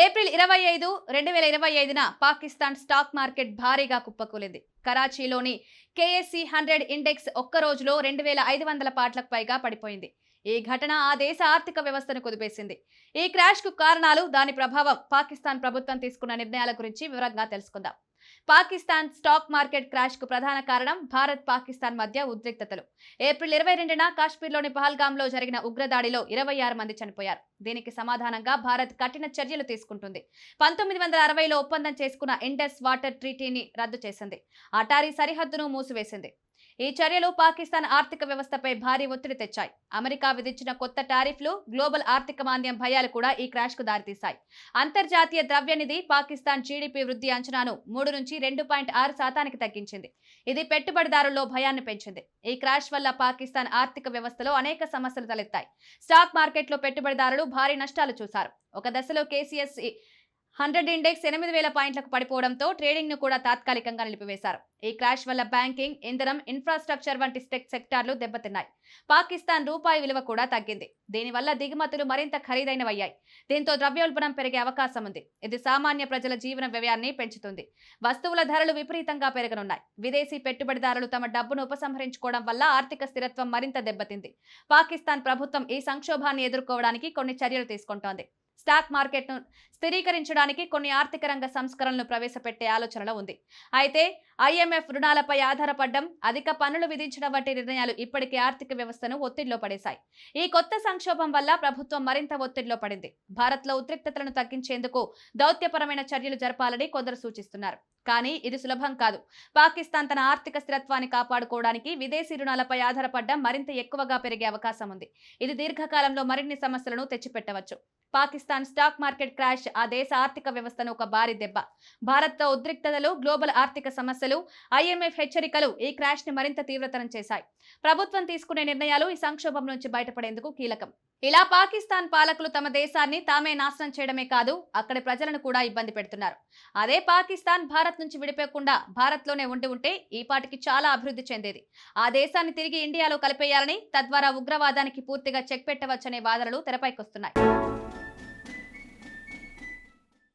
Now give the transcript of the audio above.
April 25, 2025న Pakistan stock market భారీగా కుప్పకూలింది. కరాచీలోని KSC 100 index ఒక్క రోజులో 2500 పాట్లకు పైగా పడిపోయింది. ఈ ఘటన ఆ దేశ ఆర్థిక వ్యవస్థను కుదిపేసింది. ఈ క్రాష్ కు కారణాలు, దాని ప్రభావం, పాకిస్తాన్ ప్రభుత్వం తీసుకున్న నిర్ణయాల గురించి వివరంగా తెలుసుకుందాం. పాకిస్తాన్ స్టాక్ మార్కెట్ క్రాష్ కు ప్రధాన కారణం భారత్ పాకిస్తాన్ మధ్య ఉద్రిక్తతలు. ఏప్రిల్ 22న కాశ్మీర్లోని పహల్గాంలో జరిగిన ఉగ్రదాడిలో 26 మంది చనిపోయారు. దీనికి సమాధానంగా భారత్ కఠిన చర్యలు తీసుకుంటుంది. 1960లో ఒప్పందం చేసుకున్న ఇండస్ వాటర్ ట్రీటీని రద్దు చేసింది. అటారీ సరిహద్దును మూసివేసింది. ఈ చర్యలు పాకిస్తాన్ ఆర్థిక వ్యవస్థపై భారీ ఒత్తిడి తెచ్చాయి. అమెరికా విధించిన కొత్త టారిఫ్లు, గ్లోబల్ ఆర్థిక మాంద్యం భయాలు కూడా ఈ క్రాష్ కు దారితీశాయి. అంతర్జాతీయ ద్రవ్యనిధి పాకిస్తాన్ జీడీపీ వృద్ధి అంచనాను 3 నుంచి 2.6% తగ్గించింది. ఇది పెట్టుబడిదారుల్లో భయాన్ని పెంచింది. ఈ క్రాష్ వల్ల పాకిస్తాన్ ఆర్థిక వ్యవస్థలో అనేక సమస్యలు తలెత్తాయి. స్టాక్ మార్కెట్లో పెట్టుబడిదారులు భారీ నష్టాలు చూశారు. ఒక దశలో కేసీఎస్ఈ 100 ఇండెక్స్ 8000 పాయింట్లకు పడిపోవడంతో ట్రేడింగ్ ను కూడా తాత్కాలికంగా నిలిపివేశారు. ఈ క్రాష్ వల్ల బ్యాంకింగ్, ఇంధనం, ఇన్ఫ్రాస్ట్రక్చర్ వంటి సెక్టార్లు దెబ్బతిన్నాయి. పాకిస్తాన్ రూపాయి విలువ కూడా తగ్గింది. దీనివల్ల దిగుమతులు మరింత ఖరీదైనవయ్యాయి. దీంతో ద్రవ్యోల్బణం పెరిగే అవకాశం ఉంది. ఇది సామాన్య ప్రజల జీవన వ్యయాన్ని పెంచుతుంది. వస్తువుల ధరలు విపరీతంగా పెరగనున్నాయి. విదేశీ పెట్టుబడిదారులు తమ డబ్బును ఉపసంహరించుకోవడం వల్ల ఆర్థిక స్థిరత్వం మరింత దెబ్బతింది. పాకిస్తాన్ ప్రభుత్వం ఈ సంక్షోభాన్ని ఎదుర్కోవడానికి కొన్ని చర్యలు తీసుకుంటోంది. స్టాక్ మార్కెట్ను స్థిరీకరించడానికి కొన్ని ఆర్థిక రంగ సంస్కరణలు ప్రవేశపెట్టే ఆలోచనలో ఉంది. అయితే ఐఎంఎఫ్ రుణాలపై ఆధారపడడం, అధిక పన్నులు విధించడం వంటి నిర్ణయాలు ఇప్పటికే ఆర్థిక వ్యవస్థను ఒత్తిడిలో పడేశాయి. ఈ కొత్త సంక్షోభం వల్ల ప్రభుత్వం మరింత ఒత్తిడిలో పడింది. భారత్లో ఉద్రిక్తతలను తగ్గించేందుకు దౌత్యపరమైన చర్యలు జరపాలని కొందరు సూచిస్తున్నారు. కానీ ఇది సులభం కాదు. పాకిస్తాన్ తన ఆర్థిక స్థిరత్వాన్ని కాపాడుకోవడానికి విదేశీ రుణాలపై ఆధారపడడం మరింత ఎక్కువగా పెరిగే అవకాశం ఉంది. ఇది దీర్ఘకాలంలో మరిన్ని సమస్యలను తెచ్చిపెట్టవచ్చు. పాకిస్తాన్ స్టాక్ మార్కెట్ క్రాష్ ఆ దేశ ఆర్థిక వ్యవస్థను ఒక భారీ దెబ్బ. భారత్తో ఉద్రిక్తతలు, గ్లోబల్ ఆర్థిక సమస్యలు, ఐఎంఎఫ్ హెచ్చరికలు ఈ క్రాష్ ని మరింత తీవ్రతరం చేశాయి. ప్రభుత్వం తీసుకునే నిర్ణయాలు ఈ సంక్షోభం నుంచి బయటపడేందుకు కీలకం. ఇలా పాకిస్తాన్ పాలకులు తమ దేశాన్ని తామే నాశనం చేయడమే కాదు, అక్కడి ప్రజలను కూడా ఇబ్బంది పెడుతున్నారు. అదే పాకిస్తాన్ భారత్ నుంచి విడిపోకుండా భారత్లోనే ఉంటే ఈ పాటికి చాలా అభివృద్ధి చెందేది. ఆ దేశాన్ని తిరిగి ఇండియాలో కలిపేయాలని, తద్వారా ఉగ్రవాదానికి పూర్తిగా చెక్ పెట్టవచ్చనే వాదనలు తెరపైకొస్తున్నాయి.